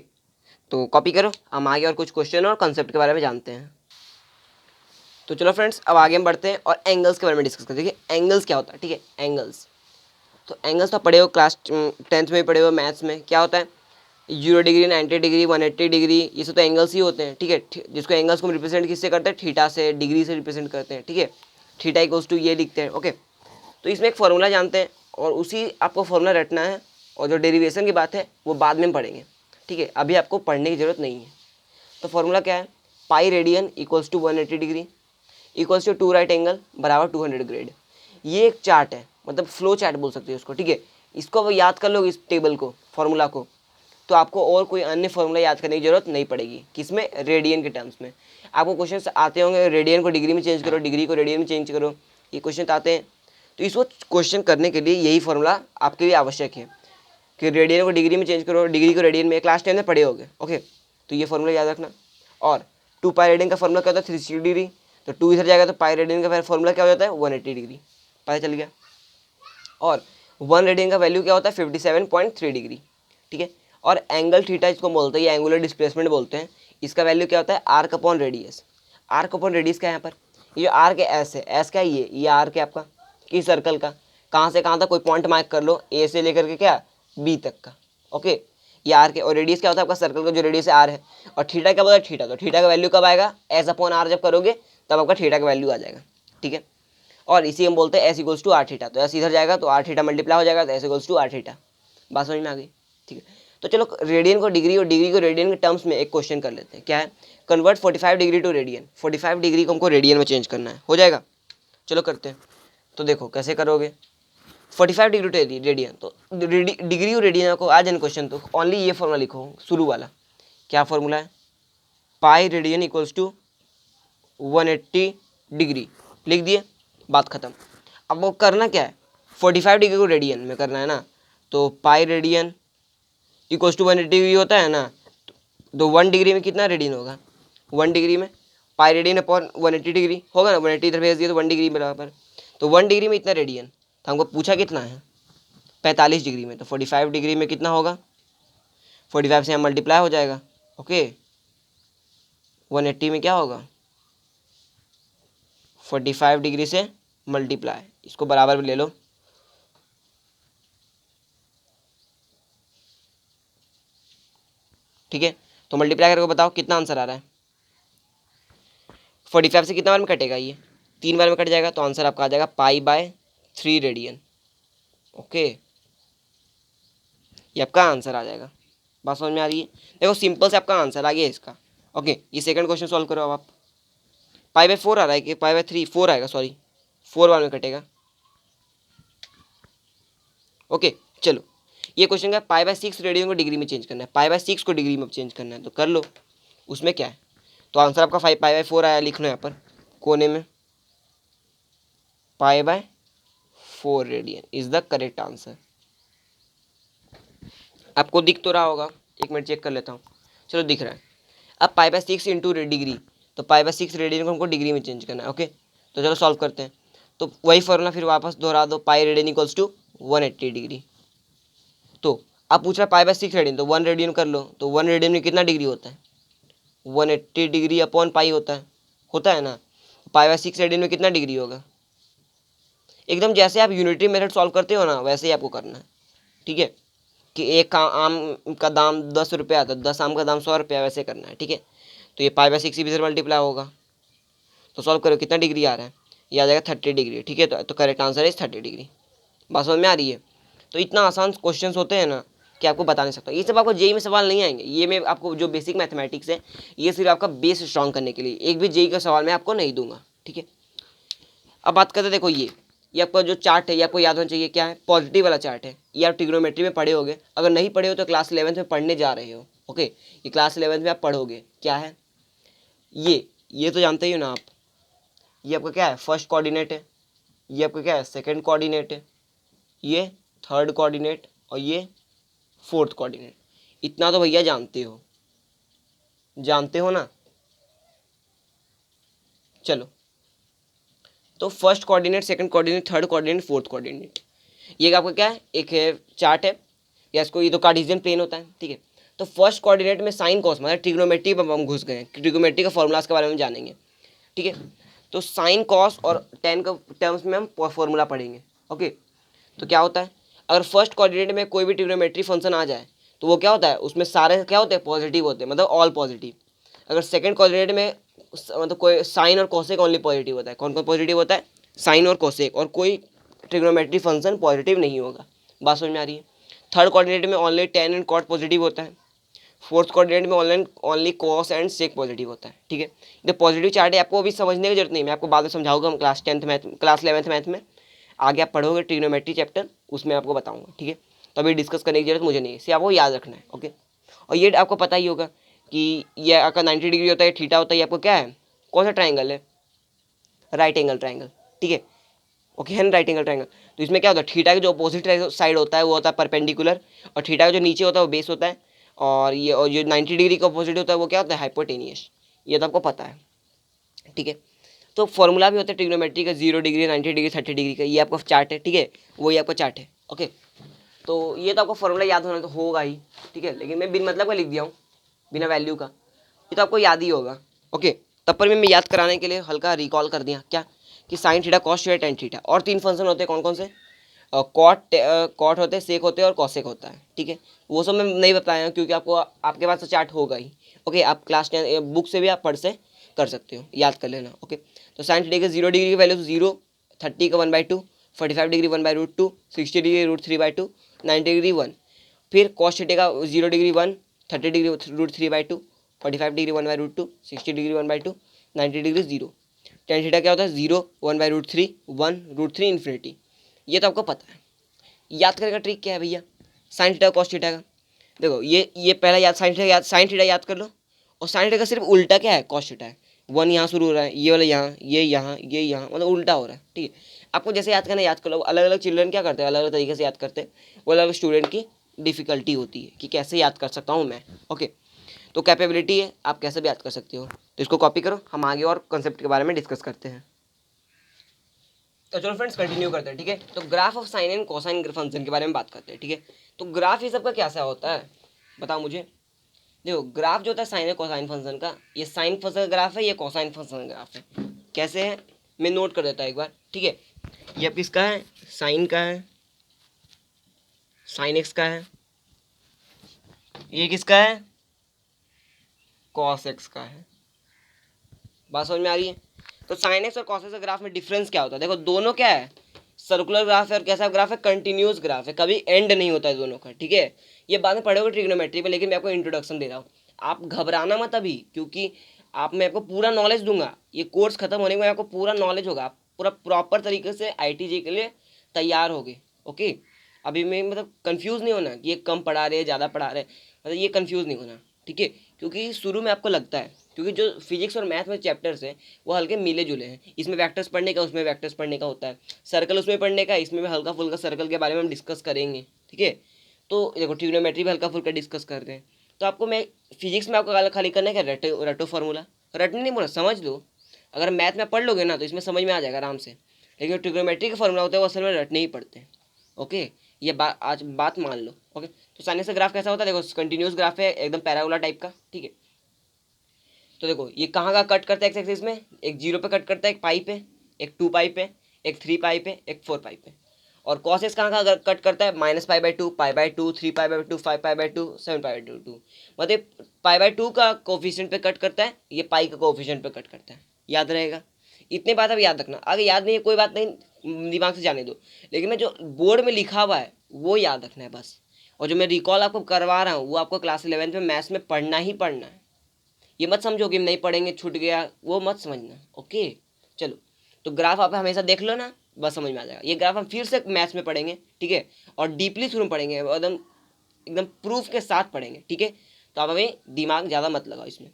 तो कॉपी करो, हम आगे और कुछ क्वेश्चन और कंसेप्ट के बारे में जानते हैं। तो चलो फ्रेंड्स, अब आगे हम बढ़ते हैं और एंगल्स के बारे में डिस्कस करते हैं। देखिए एंगल्स क्या होता है, ठीक है, एंगल्स, तो एंगल्स तो पढ़े हो क्लास 10th में पढ़े हो, मैथ्स में क्या होता है, 0 डिग्री, 90 डिग्री, 180 डिग्री, ये सब तो एंगल्स ही होते हैं। ठीक है, जिसको एंगल्स को हम रिप्रेजेंट किससे करते हैं, थीटा से, डिग्री से रिप्रेजेंट करते हैं। ठीक है, थीटा इक्वल्स टू ये लिखते हैं। ओके, तो इसमें एक फार्मूला जानते हैं, और उसी आपको फार्मूला रटना है, और जो डेरिवेशन की बात है वो बाद में पढ़ेंगे। ठीक है, अभी आपको पढ़ने की जरूरत नहीं है। तो फार्मूला क्या है, pi radian equals to 180 degree equals to 2 right angle बराबर 200 ग्रेड। ये एक चार्ट है, मतलब फ्लो चार्ट बोल सकते हो उसको। ठीक है, इसको अब याद कर लो, इस टेबल को, फार्मूला को, तो आपको और कोई अन्य फार्मूला याद करने की जरूरत नहीं पड़ेगी। किसमें, रेडियन के टर्म्स में। आपको क्वेश्चन आते होंगे, रेडियन को डिग्री में चेंज करो, डिग्री को रेडियन में चेंज करो, ये क्वेश्चन आते हैं। तो इसको क्वेश्चन करने के लिए यही फार्मूला आपके लिए आवश्यक है, कि रेडियन को डिग्री में चेंज करो, डिग्री को रेडियन में, क्लास 10 में पढ़े होगे। ओके, तो ये फार्मूला याद रखना। और 2 पाई रेडियन का फार्मूला क्या होता है, 360 डिग्री, तो 2 इधर जाएगा तो पाई रेडियन का फार्मूला क्या हो जाता है, 180 डिग्री, पता चल गया। और 1 रेडियन का वैल्यू क्या होता है, 57.3 डिग्री। ठीक है, और एंगल थीटा इसको बोलते हैं, ये एंगुलर डिस्प्लेसमेंट बोलते हैं। इसका वैल्यू क्या होता है, arc upon radius. Arc upon radius क्या है यहाँ पर, ये जो आर्क है एस है, एस क्या है, ये आर्क है आपका किस सर्कल का, कहाँ से कहाँ तक कोई पॉइंट मार्क कर लो, ए से लेकर के क्या बी तक का। ओके, ये आर्क है, और रेडियस क्या होता है आपका सर्कल का जो रेडियस आर है। और थीटा क्या बोलता है, थीटा, तो थीटा का वैल्यू कब आएगा, एस अपॉन आर जब करोगे तब आपका थीटा का वैल्यू आ जाएगा। ठीक है, और इसी हम बोलते हैं S equals to R theta, तो एस इधर जाएगा तो आर थीटा मल्टीप्लाई हो जाएगा, तो S equals to R theta. बात समझ में आ गई। ठीक है, तो चलो रेडियन को डिग्री और डिग्री को रेडियन के टर्म्स में एक क्वेश्चन कर लेते हैं। क्या है, convert 45 degree to radian, 45 degree को हमको रेडियन में चेंज करना है, हो जाएगा। चलो करते हैं, तो देखो कैसे करोगे, 45 डिग्री टू रेडियन, तो डिग्री और रेडियन को आ जाए क्वेश्चन, तो ओनली ये फॉर्मूला लिखो शुरू वाला। क्या फॉर्मूला है, pi radian equals to 180 degree, लिख दिए, बात खत्म। अब वो करना क्या है, 45 डिग्री को रेडियन में करना है ना, तो pi radian equals to 180 degree होता है ना, तो 1 डिग्री में कितना रेडियन होगा, 1 डिग्री में पाई रेडियन अपॉन 180 डिग्री होगा ना, 180 इधर भेज दिया तो 1 डिग्री बराबर, तो 1 डिग्री में इतना रेडियन, तो हमको पूछा कितना है 45 डिग्री में, तो 45 डिग्री में कितना होगा, 45 से यहाँ मल्टीप्लाई हो जाएगा, ओके 180 में क्या होगा 45 डिग्री से मल्टीप्लाई, इसको बराबर ले लो, ठीक है। तो मल्टीप्लाई करके बताओ कितना आंसर आ रहा है, 45 से कितना बार में कटेगा, ये 3 बार में कट जाएगा, तो आंसर आपका आ जाएगा पाई/3 रेडियन, ओके ये आपका आंसर आ जाएगा। बात समझ में आ रही है, देखो सिंपल से आपका आंसर आ गया इसका, ओके। ये सेकंड क्वेश्चन सॉल्व करो अब आप, पाई/4 आ रहा है कि पाई/3, 4 आएगा, सॉरी 4 बार में कटेगा, ओके। चलो ये क्वेश्चन का पाई/6 रेडियन को डिग्री में चेंज करना है, पाई/6 को डिग्री में चेंज करना है, तो कर लो, उसमें क्या है, तो आंसर आपका पाई/4 आया, लिख लो यहाँ पर कोने में, pi radian is the correct answer. आपको दिख तो रहा होगा, एक मिनट चेक कर लेता हूँ, चलो दिख रहा है। अब पाई/6 इंटू डिग्री, तो पाई/6 रेडियन को हमको डिग्री में चेंज करना है, ओके। तो चलो सॉल्व करते हैं, तो वही फॉर्मूला फिर वापस दोहरा दो, pi radian equals to 180 degree. तो अब पूछ रहा है पाई/6 रेडियन, तो 1 रेडियन कर लो, तो 1 रेडियन में कितना डिग्री होता है, 180 डिग्री अपॉन पाई होता है ना, पाई/6 रेडियन में कितना डिग्री होगा, एकदम जैसे आप यूनिटरी मेथड सॉल्व करते हो ना वैसे ही आपको करना है, ठीक है। कि एक आम का दाम 10 रुपया तो 10 आम का दाम 100 रुपया, वैसे करना है, ठीक है। तो ये पाई/6 भी से मल्टीप्लाई होगा, तो सॉल्व करो कितना डिग्री आ रहा है, ये आ जाएगा 30 डिग्री, ठीक है। तो करेक्ट आंसर है 30 डिग्री। बात समझ में आ रही है। तो इतना आसान क्वेश्चन होते हैं ना कि आपको बता नहीं सकता, ये सब आपको जेई में सवाल नहीं आएंगे, ये मैं आपको जो बेसिक मैथमेटिक्स है ये सिर्फ आपका बेस स्ट्रॉन्ग करने के लिए, एक भी जेई का सवाल मैं आपको नहीं दूंगा, ठीक है। अब बात करते हैं, देखो ये आपका जो चार्ट है ये आपको याद होना चाहिए, क्या है, पॉजिटिव वाला चार्ट है, ये आप ट्रिग्नोमेट्री में पढ़े होगे, अगर नहीं पढ़े हो तो क्लास 11th में पढ़ने जा रहे हो, ओके। ये क्लास 11th में आप पढ़ोगे, क्या है ये तो जानते ही हो ना आप, ये आपका क्या है, फर्स्ट कोऑर्डिनेट है, ये आपका क्या है, सेकंड कोऑर्डिनेट है, ये थर्ड कोऑर्डिनेट, और ये फोर्थ कोऑर्डिनेट। इतना तो भैया जानते हो ना। चलो तो first coordinate, second coordinate, third coordinate, fourth coordinate, ये आपका क्या है, एक है चार्ट है, या इसको ये तो कार्टेशियन प्लेन होता है, ठीक है। तो फर्स्ट कोऑर्डिनेट में साइन कॉस, मतलब ट्रिग्नोमेट्री पर हम घुस गए, ट्रिग्नोमेट्री का फॉर्मूलाज के बारे में जानेंगे, ठीक है। तो साइन कॉस और टेन का टर्म्स में हम फॉर्मूला पढ़ेंगे, ओके। तो क्या होता है, अगर फर्स्ट कोऑर्डिनेट में कोई भी ट्रिग्नोमेट्री फंक्शन आ जाए तो वो क्या होता है, उसमें सारे क्या होते हैं, पॉजिटिव होते हैं, मतलब ऑल पॉजिटिव। अगर सेकंड कोऑर्डिनेट में मतलब कोई साइन और कोसेक ओनली पॉजिटिव होता है, कौन कौन पॉजिटिव होता है, साइन और कोसेक, और कोई ट्रिग्नोमेट्री फंक्शन पॉजिटिव नहीं होगा। बात समझ में आ रही है। थर्ड कोऑर्डिनेट में only tan and cot positive होता है। फोर्थ कोऑर्डिनेट में only cos and sec positive होता है, ठीक है। ये पॉजिटिव चार्ट है, आपको अभी समझने की जरूरत नहीं, मैं आपको बाद में समझाऊंगा, हम क्लास 11th मैथ में आगे आप पढ़ोगे ट्रिग्नोमेट्री चैप्टर, उसमें आपको बताऊंगा, ठीक है। तो अभी डिस्कस करने की जरूरत मुझे नहीं है, इसे आपको याद रखना है, ओके। और ये आपको पता ही होगा कि ये आपका 90 डिग्री होता है, थीटा होता है, ये आपको क्या है, कौन सा ट्राइंगल है, राइट एंगल ट्राइंगल, ठीक है, ओके है ना, राइट एंगल ट्राइंगल। तो इसमें क्या होता है, थीटा का जो अपोजिट साइड होता है वो होता है परपेंडिकुलर, और थीटा का जो नीचे होता है वो बेस होता है, और जो 90 डिग्री का अपोजिट होता है वो क्या होता है, हाइपोटेनियस। ये तो आपको पता है, ठीक है। तो फॉर्मूला भी होता है ट्रिग्नोमेट्री का, 0 डिग्री, 90 डिग्री, 30 डिग्री का, ये आपका चार्ट है, ठीक है, वही आपका चार्ट है, ओके। तो ये तो आपको फॉर्मूला याद होना तो होगा ही, ठीक है, लेकिन मैं बिन मतलब का लिख दिया हूँ, बिना वैल्यू का, ये तो आपको याद ही होगा, ओके। तब पर मैं याद कराने के लिए हल्का रिकॉल कर दिया, क्या कि sine theta, cos theta, tan theta, और 3 फंक्शन होते हैं, कौन कौन से, कॉट होते हैं, सेक होते हैं, और कॉसेक होता है, ठीक है। वो सब मैं नहीं बताया क्योंकि आपको आपके पास तो चार्ट होगा ही, ओके। आप क्लास 10 बुक से भी आप पढ़ से कर सकते हो, याद कर लेना, ओके। तो साइन थीटा के 0 डिग्री की वैल्यू 0, 30 का 1/2, 45 डिग्री 1/√2, 60 डिग्री √3/2, 90 डिग्री 1, फिर कॉस थीटा का 0 degree 1, 30 degree √3/2, 45 degree 1/√2, 60 degree 1/2, 90 degree 0। Tan theta क्या होता है, 0, 1/√3, 1√3 इन्फिनिटी। ये तो आपको पता है। याद करने का ट्रिक क्या है भैया, साइन थीटा कॉस थीटा का, देखो ये पहला याद, साइन थीटा याद कर लो, और साइन थीटा का सिर्फ उल्टा क्या है, कॉस थीटा है। 1 यहाँ शुरू हो रहा है, ये वाला यहाँ, ये यहाँ, ये यहाँ, मतलब उल्टा हो रहा है, ठीक है। आपको जैसे याद करना याद कर लो। अलग अलग चिल्ड्रन क्या करते हैं, अलग अलग तरीके से याद करते हैं, वो अलग अलग स्टूडेंट की डिफिकल्टी होती है कि कैसे याद कर सकता हूँ मैं। ओके, तो कैपेबिलिटी है, आप कैसे भी याद कर सकते हो। तो इसको कॉपी करो, हम आगे और कंसेप्ट के बारे में डिस्कस करते हैं। तो चलो फ्रेंड्स कंटिन्यू करते हैं, ठीक है। तो graph of sine and cosine function के बारे में बात करते हैं, ठीक है। तो ग्राफ ये सबका कैसा होता है बताओ मुझे। देखो ग्राफ जो होता है साइन और कोसाइन फंक्शन का, ये साइन फंक्शन का ग्राफ है, ये कोसाइन फंक्शन का ग्राफ है। कैसे है मैं नोट कर देता हूँ एक बार, ठीक है। ये किसका है, साइन का है, साइन एक्स का है। ये किसका है, कॉस एक्स का है। बात समझ में आ रही है। तो साइन एक्स और कॉस एक्स का ग्राफ में डिफरेंस क्या होता है, देखो दोनों क्या है, सर्कुलर ग्राफ है और कैसा ग्राफ है, कंटिन्यूस ग्राफ है, कभी एंड नहीं होता है दोनों का, ठीक है। ये बाद में पढ़ोगे ट्रिग्नोमेट्री में, लेकिन मैं आपको इंट्रोडक्शन दे रहा हूँ। आप घबराना मत अभी, क्योंकि आप मैं आपको पूरा नॉलेज दूंगा। ये कोर्स खत्म होने के बाद आपको पूरा नॉलेज होगा, आप पूरा प्रॉपर तरीके से IIT के लिए तैयार होगे। ओके, अभी मैं मतलब कंफ्यूज नहीं होना कि ये कम पढ़ा रहे ज़्यादा पढ़ा रहे, मतलब ये कंफ्यूज नहीं होना, ठीक है। क्योंकि शुरू में आपको लगता है, क्योंकि जो फिजिक्स और मैथ में चैप्टर्स हैं वो हल्के मिले जुले हैं। इसमें वेक्टर्स पढ़ने का, उसमें वेक्टर्स पढ़ने का होता है, सर्कल उसमें पढ़ने का, इसमें भी हल्का फुल्का सर्कल के बारे में हम डिस्कस करेंगे, ठीक है। तो देखो ट्रिग्नोमेट्री भी हल्का फुल्का डिस्कस करते हैं। तो आपको मैं फिजिक्स में आपको खाली करना है क्या, रटो फार्मूला, रटने नहीं बोला, समझ लो। अगर मैथ में पढ़ लोगे ना तो इसमें समझ में आ जाएगा आराम से, लेकिन ट्रिग्नोमेट्री के फार्मूला होते हैं वो असल में रटने ही पड़ते हैं। ओके, ये बात आज बात मान लो। ओके, तो साइन का ग्राफ कैसा होता है, देखो कंटिन्यूस ग्राफ है, एकदम पैराबोला टाइप का, ठीक है। तो देखो ये कहाँ का कट करता है एक्स एक्सिस में, एक 0 पे कट करता है, एक पाई पे, एक 2 पाई पे, एक 3 पाई पे, एक 4 पाई पे। और कॉस एक्स कहाँ का कट करता है, -π/2, π/2, 3π/2, 5π/2, 7π/2। मतलब π/2 का कोफिशिएंट पे कट करता है, ये पाई का कोफिशिएंट पे कट करता है। याद रहेगा, इतने बात अब याद रखना। आगे याद नहीं है कोई बात नहीं, दिमाग से जाने दो, लेकिन मैं जो बोर्ड में लिखा हुआ है वो याद रखना है बस। और जो मैं रिकॉल आपको करवा रहा हूँ वो आपको क्लास 11th में मैथ्स में पढ़ना ही पढ़ना है। ये मत समझो कि नहीं पढ़ेंगे छूट गया, वो मत समझना। ओके, चलो। तो ग्राफ आप हमेशा देख लो ना, बस समझ में आ जाएगा। ये ग्राफ हम फिर से मैथ्स में पढ़ेंगे, ठीक है, और डीपली थ्रू पढ़ेंगे, एकदम एकदम प्रूफ के साथ पढ़ेंगे, ठीक है। तो आप हमें दिमाग ज़्यादा मत लगाओ इसमें।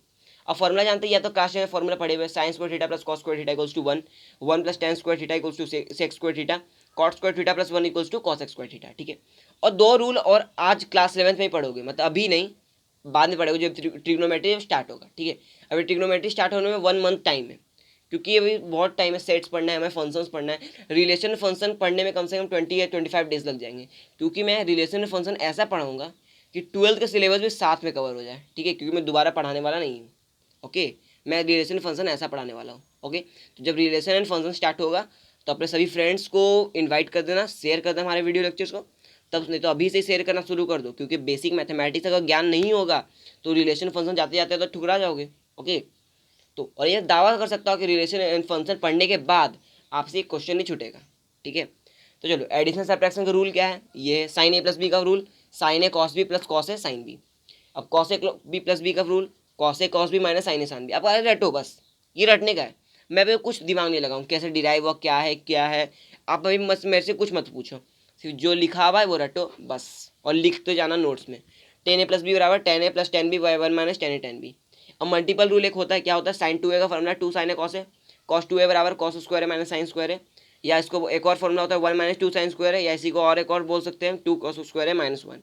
अब फॉर्मूला जानते हैं, या तो क्लास में फॉर्मूला पढ़े हुए, sine square theta plus cos square theta equals to 1, 1 plus tan square theta equals to sec square theta, cot square theta plus 1 equals to cosec square theta, ठीक है। और 2 रूल और आज class 11th में ही पढ़ोगे, मतलब अभी नहीं, बाद में पढ़ोगे जब ट्रिग्नोमेट्री स्टार्ट होगा, ठीक है। अभी ट्रिग्नोमेट्री स्टार्ट होने में 1 मंथ टाइम है, क्योंकि अभी बहुत टाइम है, सेट्स पढ़ना है हमें, फंक्शंस पढ़ना है। रिलेशन फंक्शन पढ़ने में कम से कम 20 या 25 डेज लग जाएंगे, क्योंकि मैं रिलेशन फंक्शन ऐसा पढ़ाऊंगा कि 12th का सिलेबस भी साथ में कवर हो जाए, ठीक है, क्योंकि मैं दोबारा पढ़ाने वाला नहीं हूँ। ओके, मैं रिलेशन फंक्शन ऐसा पढ़ाने वाला हूँ। ओके, तो जब रिलेशन एंड फंक्शन स्टार्ट होगा तो अपने सभी फ्रेंड्स को इन्वाइट कर देना, शेयर कर देना हमारे वीडियो लेक्चर्स को। तब नहीं तो अभी से शेयर करना शुरू कर दो, क्योंकि बेसिक मैथमेटिक्स अगर ज्ञान नहीं होगा तो रिलेशन फंक्शन जाते जाते तो ठुकरा जाओगे। ओके, तो और ये दावा कर सकता हूँ कि रिलेशन एंड फंक्शन पढ़ने के बाद आपसे एक क्वेश्चन नहीं छूटेगा, ठीक है। तो चलो, एडिशन सब्ट्रैक्शन का रूल क्या है, ये साइन a प्लस बी का rule, sine A cos B plus cos A sine B. अब cos A B plus B का rule, cos A cos B minus sine A sine B. अब रटो बस, ये रटने का है, मैं भी कुछ दिमाग नहीं लगाऊँ कैसे डिराइव हुआ, क्या है। आप अभी मत मेरे से कुछ मत पूछो, सिर्फ जो लिखा हुआ है वो रटो बस, और लिखते जाना नोट्स में। 10a प्लस बी बराबर 10a plus 10b by 1 minus 10a 10b। अब मल्टीपल रूल एक होता है, क्या होता है, साइन 2a का फॉर्मूला 2 साइन ए कॉस है, कॉस 2a बराबर कॉस स्क्वायर है माइनस साइन स्क्वायर है। या इसको एक और फॉर्मूला होता है 1 माइनस 2 साइन स्क्वायर है, या इसी को और एक और बोल सकते हैं 2 कॉस स्क्वायर है माइनस 1।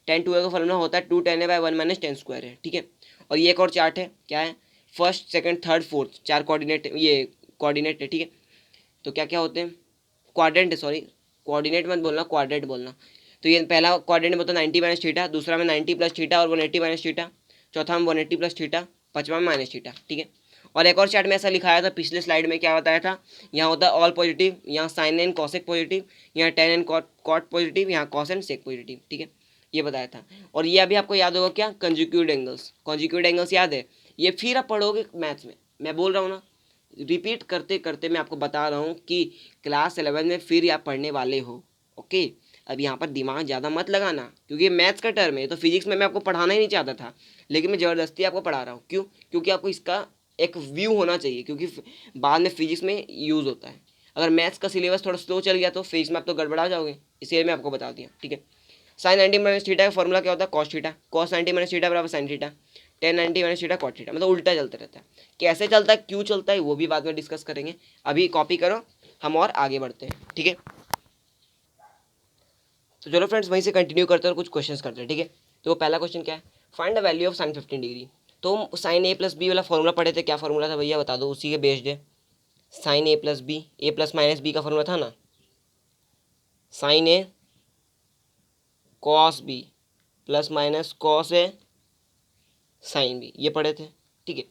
10 2a का फॉर्मूला होता है 2 10a बाई 1 माइनस 10 स्क्वायर है, ठीक है। और ये एक और चार्ट है, क्या है, first second third fourth, 4 coordinate, ये कोऑर्डिनेट है, ठीक है। तो क्या क्या होते हैं, क्वाड्रेंट, सॉरी कोऑर्डिनेट मत बोलना, क्वाड्रेंट बोलना। तो ये पहला क्वाड्रेंट में होता है 90 माइनस थीटा, दूसरा में 90 प्लस थीटा और 180 माइनस थीटा, चौथा में 180 प्लस थीटा, पांचवा में माइनस थीटा, ठीक है। और एक और चार्ट में ऐसा लिखाया था पिछले स्लाइड में, क्या बताया था, यहाँ होता है ऑल पॉजिटिव, यहाँ साइन एंड कॉसेक पॉजिटिव, यहाँ टेन एंड कॉट पॉजिटिव, यहाँ कॉस एंड सेक पॉजिटिव, ठीक है, ये बताया था। और ये अभी आपको याद होगा क्या, कंजुगेट एंगल्स, कंजुगेट एंगल्स याद है, ये फिर आप पढ़ोगे मैथ्स में, मैं बोल रहा हूँ ना, रिपीट करते करते मैं आपको बता रहा हूँ कि क्लास 11 में फिर आप पढ़ने वाले हो। ओके, अब यहाँ पर दिमाग ज़्यादा मत लगाना, क्योंकि मैथ्स का टर्म है, तो फिजिक्स में मैं आपको पढ़ाना ही नहीं चाहता था, लेकिन मैं ज़बरदस्ती आपको पढ़ा रहा हूँ। क्यों, क्योंकि आपको इसका एक व्यू होना चाहिए, क्योंकि बाद में फिजिक्स में यूज़ होता है। अगर मैथ्स का सिलेबस थोड़ा स्लो चल गया तो फिजिक्स में आप तो गड़बड़ा जाओगे, इसलिए मैं आपको बता दिया, ठीक है। साइन 90 माइनस थीटा का फॉर्मूला क्या होता है, cos theta, cos 90 minus theta बराबर sine theta, 10 90 minus theta cot theta, मतलब उल्टा चलता रहता है। कैसे चलता है, क्यों चलता है, वो भी बाद में डिस्कस करेंगे, अभी कॉपी करो, हम और आगे बढ़ते हैं, ठीक है। तो चलो फ्रेंड्स वहीं से कंटिन्यू करते हैं और कुछ क्वेश्चंस करते हैं, ठीक है। तो पहला क्वेश्चन क्या है, find the value of sine 15 degree. तो हम साइन ए प्लस बी वाला फॉर्मूला पढ़े थे, क्या फॉर्मूला था भैया बता दो, उसी के बेस्ड है। Sine A plus B, A plus minus B का फॉर्मूला था ना, sine A cos B plus minus cos A sine B, ये पढ़े थे, ठीक है।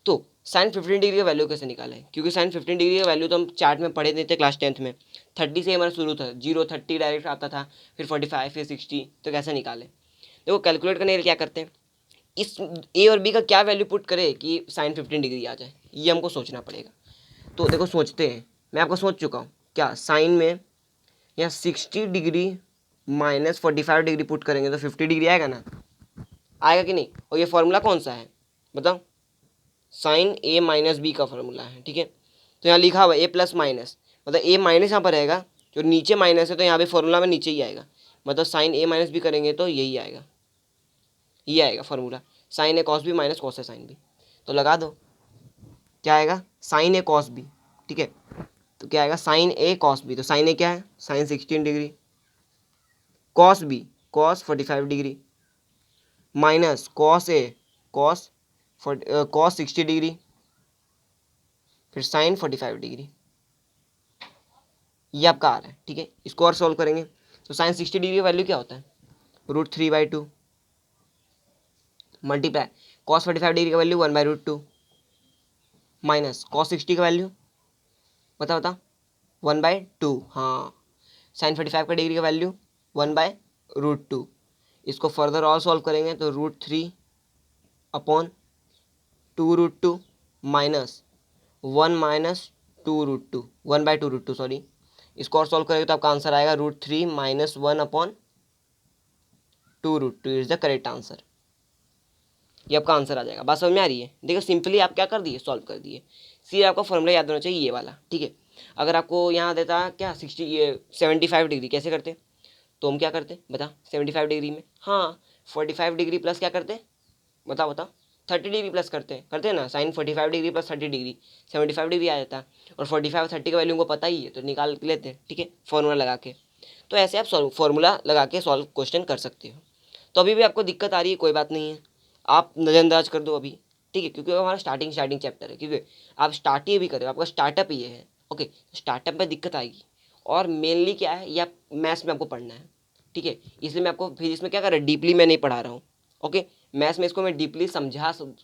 तो साइन 15 डिग्री का वैल्यू कैसे निकालें, क्योंकि साइन 15 डिग्री का वैल्यू तो हम चार्ट में पढ़े थे क्लास 10th में। 30 से हमारा शुरू था, 0 30 डायरेक्ट आता था, फिर 45 फिर 60, तो कैसे निकालें। देखो कैलकुलेट करने के लिए क्या करते हैं, इस ए और बी का क्या वैल्यू पुट करे कि साइन 15 डिग्री आ जाए, ये हमको सोचना पड़ेगा। तो देखो सोचते हैं, मैं आपको सोच चुका हूँ, क्या साइन में यहाँ 60 डिग्री माइनस 45 डिग्री पुट करेंगे तो 50 डिग्री आएगा ना, आएगा कि नहीं। और ये फॉर्मूला कौन सा है बताओ, साइन ए माइनस बी का फॉर्मूला है, ठीक है। तो यहाँ लिखा हुआ ए प्लस माइनस, मतलब ए माइनस यहाँ पर रहेगा, जो नीचे माइनस है तो यहाँ पे फॉर्मूला में नीचे ही आएगा, मतलब साइन ए माइनस बी करेंगे तो यही आएगा, ये आएगा formula, sign A cos B minus cos A sine B. तो लगा दो क्या आएगा, साइन ए कॉस बी, ठीक है। तो क्या आएगा, साइन ए कॉस बी, तो साइन ए क्या है, sine 16 degree, cos B cos 45 degree, minus cos A cos cos 60 degree, फिर साइन 45 डिग्री, ये आपका आ रहा है, ठीक है। इसको और सॉल्व करेंगे तो साइन 60 डिग्री का वैल्यू क्या होता है, √3/2 मल्टीप्लाई कॉस 45 डिग्री का वैल्यू 1/√2 माइनस कॉस 60 का वैल्यू बता 1/2, हाँ। साइन 45 का डिग्री का वैल्यू 1/√2, इसको फर्दर और सॉल्व करेंगे तो √3/2√2 माइनस 1 माइनस 2√2 1/2√2 सॉरी, इसको और सॉल्व करेंगे तो आपका आंसर आएगा √3 minus 1/2√2 is the correct answer. ये आपका आंसर आ जाएगा, बात समझ में आ रही है। देखो सिंपली आप क्या कर दिए, सॉल्व कर दिए। सिर्फ आपका फॉर्मूला याद होना चाहिए ये वाला, ठीक है। अगर आपको यहाँ देता क्या 75 डिग्री, कैसे करते, तो हम क्या करते बता, 75 डिग्री में हाँ 45 डिग्री प्लस क्या करते, बताओ 30 डिग्री प्लस करते हैं ना, sine 45 degree plus 30 degree 75 degree आ जाता है, और 45 और 30 का वैल्यू को पता ही है तो निकाल लेते हैं, ठीक है, फॉर्मूला लगा के। तो ऐसे आप फॉर्मूला लगा के सॉल्व क्वेश्चन कर सकते हो। तो अभी भी आपको दिक्कत आ रही है, कोई बात नहीं है, आप नज़रअंदाज कर दो अभी, ठीक है, क्योंकि हमारा स्टार्टिंग चैप्टर है, क्योंकि आप स्टार्ट ही भी करें, आपका स्टार्टअप ही है, ओके। स्टार्टअप में दिक्कत आएगी, और मेनली क्या है, या मैथ्स में आपको पढ़ना है, ठीक है। इसलिए मैं आपको फिजिक्स में क्या कर रहा है, डीपली मैं नहीं पढ़ा रहा हूँ, ओके। मैथ्स में इसको मैं डीपली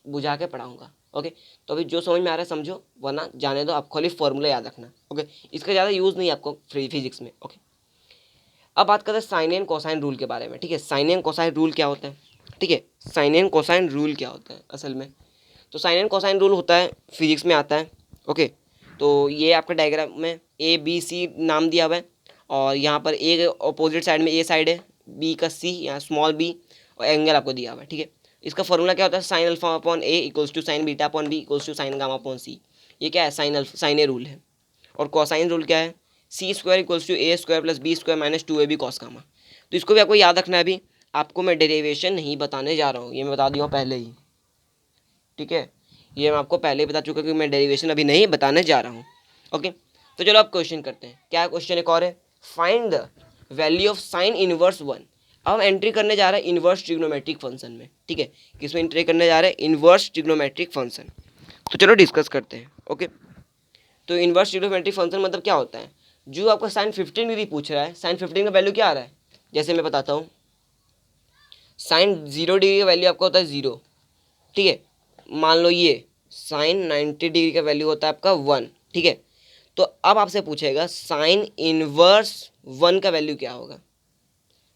बुझा के पढ़ाऊँगा, ओके। तो अभी जो समझ में आ रहा है समझो, वरना जाने दो, आप खाली फॉर्मूला याद रखना, ओके। इसका ज़्यादा यूज़ नहीं आपको फिजिक्स में, ओके। अब बात करते हैं साइन एंड कोसाइन रूल के बारे में, ठीक है। साइन एंड कोसाइन रूल क्या होता है, ठीक है। साइन एंड कोसाइन रूल क्या होता है असल में, तो साइन एंड कोसाइन रूल होता है, फिजिक्स में आता है, ओके। तो ये आपका डायग्राम में ABC नाम दिया हुआ है, और यहाँ पर ए अपोजिट साइड में ए साइड है, बी का C, यहाँ स्मॉल b, और एंगल आपको दिया हुआ है, ठीक है। इसका फॉर्मूला क्या होता है, sine alpha upon A equals to sine beta upon B equals to sine gamma upon C, ये क्या है, साइन ए रूल है। और कोसाइन रूल क्या है, C² equals to A² plus B² minus 2AB cos gamma. तो इसको भी आपको याद रखना है, अभी आपको मैं डेरिवेशन नहीं बताने जा रहा हूँ, ये मैं बता दिया हूँ पहले ही, ठीक है। ये मैं आपको पहले ही बता चुका कि मैं डेरिवेशन अभी नहीं बताने जा रहा हूँ, ओके। तो चलो अब क्वेश्चन करते हैं, क्या क्वेश्चन एक और है, find the value of sine inverse 1। अब हम एंट्री करने जा रहे हैं इनवर्स ट्रिग्नोमेट्रिक फंक्शन में, ठीक है। किसमें एंट्री करने जा रहे हैं, इनवर्स ट्रिग्नोमेट्रिक फंक्शन। तो चलो डिस्कस करते हैं, ओके। तो इनवर्स ट्रिग्नोमेट्रिक फंक्शन मतलब क्या होता है, जो आपका साइन 15 डिग्री पूछ रहा है, साइन 15 का वैल्यू क्या आ रहा है, जैसे मैं बताता हूँ, साइन 0 डिग्री का वैल्यू आपका होता है 0, ठीक है। मान लो ये साइन 90 डिग्री का वैल्यू होता है आपका 1, ठीक है। तो अब आपसे पूछेगा साइन इनवर्स 1 का वैल्यू क्या होगा,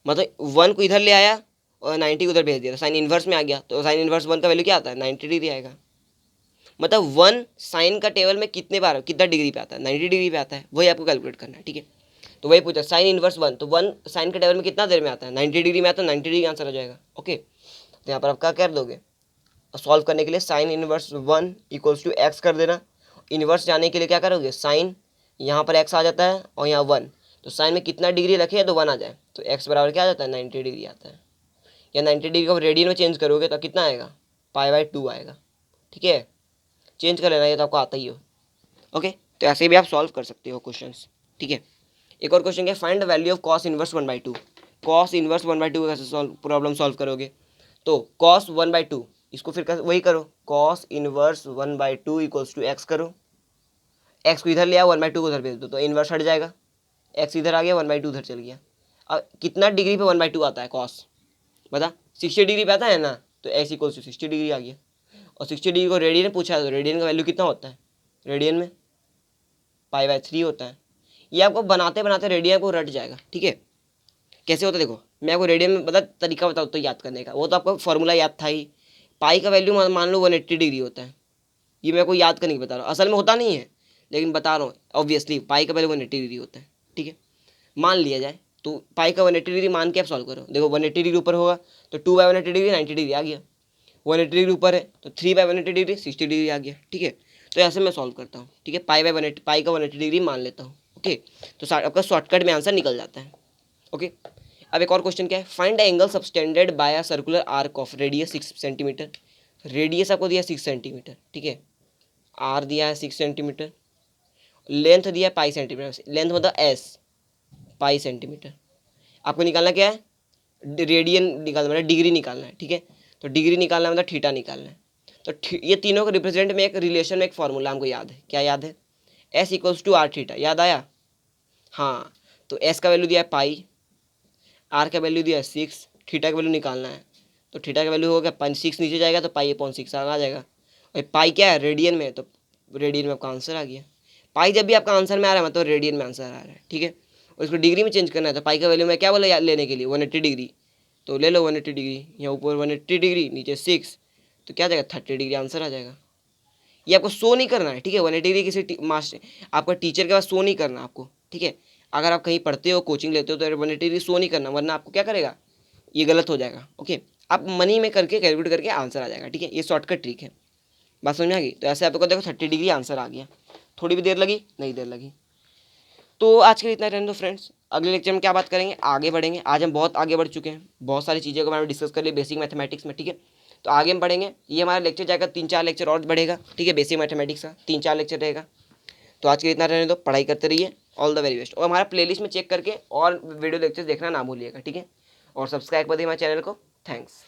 मतलब 1 को इधर ले आया और 90 को उधर भेज दिया, साइन इनवर्स में आ गया, तो साइन इनवर्स 1 का वैल्यू क्या आता है, 90 डिग्री आएगा। मतलब 1 साइन का टेबल में कितना डिग्री पे आता है, 90 डिग्री पे आता है, वही आपको कैलकुलेट करना है, ठीक है। तो वही पूछा साइन इनवर्स 1, तो 1 साइन का टेबल में कितना देर में आता है, 90 डिग्री में आता है, 90 डिग्री आंसर हो जाएगा, ओके। तो यहाँ पर आप क्या कर दोगे, सॉल्व करने के लिए sine inverse 1 equals to X कर देना। इनवर्स जाने के लिए क्या करोगे, साइन यहाँ पर एक्स आ जाता है और यहाँ 1, तो साइन में कितना डिग्री रखे तो 1 आ जाए, तो एक्स बराबर क्या आ जाता है, 90 डिग्री आता है। या 90 डिग्री को रेडियन में चेंज करोगे तो कितना आएगा, π/2 आएगा, ठीक है। चेंज कर लेना, ये तो आपको आता ही हो, ओके। तो ऐसे भी आप सॉल्व कर सकते हो क्वेश्चंस, ठीक है। एक और क्वेश्चन है, find the value of cos inverse 1/2। Cos inverse 1/2 कैसे प्रॉब्लम सॉल्व करोगे? तो कॉस 1/2 इसको फिर वही करो, cos inverse 1/2 equals to X करो। एक्स को इधर ले आओ, 1/2 को उधर भेज दो तो इनवर्स हट जाएगा। एक्स इधर आ गया, 1/2 उधर चल गया। अब कितना डिग्री पे 1/2 आता है कॉस? बता, 60 डिग्री पे आता है ना, तो एक्स इक्वल्स टू 60 डिग्री आ गया। और 60 डिग्री को रेडियन पूछा है, तो रेडियन का वैल्यू कितना होता है? रेडियन में π/3 होता है। ये आपको बनाते बनाते रेडियन को रट जाएगा, ठीक है। कैसे होता है देखो, मैं आपको रेडियन में तरीका बताऊँ तो याद करने का, वो तो आपको फॉर्मूला याद था ही। पाई का वैल्यू मान लो 180 डिग्री होता है। ये मैं आपको याद करने की बता रहा हूँ, असल में होता नहीं है लेकिन बता रहा हूँ। ऑब्वियसली पाई का वैल्यू 180 डिग्री होता है, ठीक है। मान लिया जाए तो पाई का 180 डिग्री मान के आप सॉल्व करो। देखो 180 डिग्री ऊपर होगा तो 2/180 डिग्री 90 डिग्री आ गया। 180 डिग्री ऊपर है तो 3/180 डिग्री 60 डिग्री आ गया, ठीक है। तो ऐसे मैं सॉल्व करता हूँ, ठीक है। पाई का 180 डिग्री मान लेता हूँ, ओके। तो आपका शॉर्टकट में आंसर निकल जाता है, ओके। अब एक और क्वेश्चन क्या है, find the angle subtended bye a circular arc of radius 6 centimetre. Radius आपको दिया 6 सेंटीमीटर, ठीक है। आर दिया है 6 सेंटीमीटर, लेंथ दिया है पाई सेंटीमीटर, लेंथ मतलब एस, पाई सेंटीमीटर। आपको निकालना क्या है? रेडियन निकालना, मतलब डिग्री निकालना है, ठीक है। तो डिग्री निकालना मतलब थीटा निकालना है। तो ये तीनों को रिप्रेजेंट में एक रिलेशन में एक फॉर्मूला हमको याद है, क्या याद है? S equals to R theta, याद आया? हाँ, तो एस का वैल्यू दिया है पाई, आर का वैल्यू दिया है 6, थीटा का वैल्यू निकालना है। तो थीटा का वैल्यू होगा 6 नीचे जाएगा तो π/6 आ जाएगा। और पाई क्या है? रेडियन में, तो रेडियन में आपका आंसर आ गया। पाई जब भी आपका आंसर में आ रहा है मतलब रेडियन में आंसर आ रहा है, ठीक है। और इसको डिग्री में चेंज करना है तो पाई का वैल्यू में क्या बोला लेने के लिए? 180 डिग्री। तो ले लो 180 डिग्री, यहाँ ऊपर 180 डिग्री नीचे 6, तो क्या आ जाएगा? 30 डिग्री आंसर आ जाएगा। ये आपको शो नहीं करना है, ठीक है। 180 डिग्री किसी मास्टर आपका टीचर के पास शो नहीं करना आपको, ठीक है। अगर आप कहीं पढ़ते हो, कोचिंग लेते हो तो 180 डिग्री शो नहीं करना, वरना आपको क्या करेगा? ये गलत हो जाएगा, ओके। आप मनी में करके कैलकुलेट करके आंसर आ जाएगा, ठीक है। ये शॉर्टकट ट्रिक है, बात समझ में आ गई? तो ऐसे आपको देखो 30 डिग्री आंसर आ गया। थोड़ी भी देर लगी? नहीं देर लगी। तो आज के लिए इतना रहने दो फ्रेंड्स। अगले लेक्चर में क्या बात करेंगे? आगे बढ़ेंगे। आज हम बहुत आगे बढ़ चुके हैं, बहुत सारी चीज़ों के बारे में डिस्कस कर लिए बेसिक मैथमेटिक्स में, ठीक है। तो आगे हम बढ़ेंगे, ये हमारा लेक्चर जाएगा 3-4 लेक्चर और बढ़ेगा, ठीक है। बेसिक मैथमेटिक्स का 3-4 लेक्चर रहेगा। तो आज के लिए इतना रहने दो, पढ़ाई करते रहिए। All the very best. और हमारा प्लेलिस्ट में चेक करके और वीडियो लेक्चर देखना ना भूलिएगा, ठीक है। और सब्सक्राइब कर दिए हमारे चैनल को। थैंक्स।